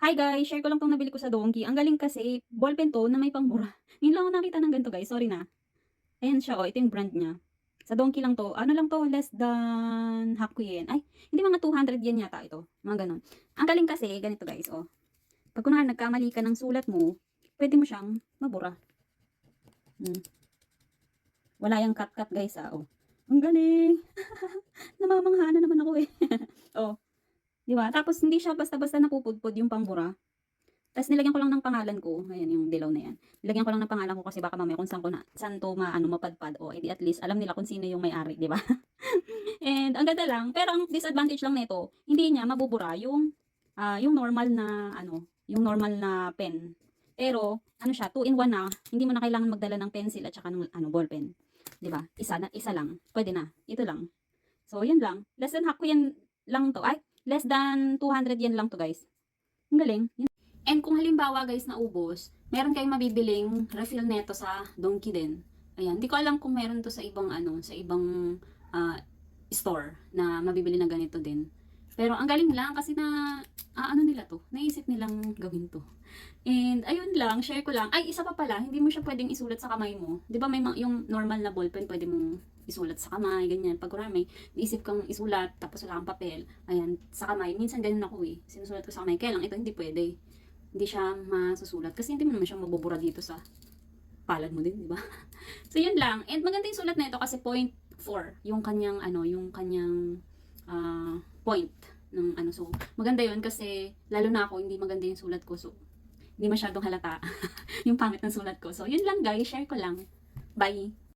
Hi guys, share ko lang 'tong nabili ko sa Donki. Ang galing kasi, ballpen 'to na may pangmura. Ngayon lang ako nakita ng ganito guys, sorry na. Ayan siya oh, ito yung brand niya. Sa Donki lang 'to. Ano lang 'to, less than Hakuyen. Ay, hindi mga 200 yen yata ito. Mga gano'n. Ang galing kasi, ganito guys, oh. Pag kunwari nagkamali ka ng sulat mo, pwede mo siyang mabura. Hmm. Wala yang cut-cut guys oh. Ang galing! Namamangha na naman ako eh. Oh, 'di ba? Tapos hindi siya basta-basta napupudpod yung pambura. Tas nilagyan ko lang ng pangalan ko, ayan yung dilaw na yan. Nilagyan ko lang ng pangalan ko kasi baka mamaya kung saan to maano mapadpad o edi at least alam nila kung sino yung may-ari, 'di ba? And ang ganda lang, pero ang disadvantage lang nito, hindi niya mabubura yung normal na ano, yung normal na pen. Pero ano siya, 2 in 1 na, hindi mo na kailangan magdala ng pencil at saka ng ano ballpen, 'di ba? Isa lang, pwede na. Ito lang. So, yun lang. Less than half ko yan lang to. Ay, less than 200 yen lang to, guys. Ang galing. And kung halimbawa guys naubos, meron kayong mabibiling refill neto sa Donki din. Ayan, di ko alam kung meron to sa ibang ano, sa ibang ah, store na mabibili na ganito din. Pero ang galing lang kasi ano nila to, naisip nilang gawin to. And ayun lang, share ko lang. Ay, isa pa pala, hindi mo siya pwedeng isulat sa kamay mo. 'Di ba may yung normal na ballpen pwede mong isulat sa kamay, ganyan. Pag kunwari may naisip kang isulat tapos wala kang papel, ayan, sa kamay. Minsan ganun ako eh. Sinusulat ko sa kamay. Kaya lang ito hindi pwede, hindi siya masusulat kasi hindi mo naman siya mabubura dito sa palad mo din, di ba? So yun lang. And maganda yung sulat na ito kasi point 4 yung kanyang ano, yung kanyang point ng ano. So maganda yun kasi lalo na ako hindi maganda yung sulat ko. So hindi masyadong halata yung pangit ng sulat ko. So yun lang guys, share ko lang. Bye.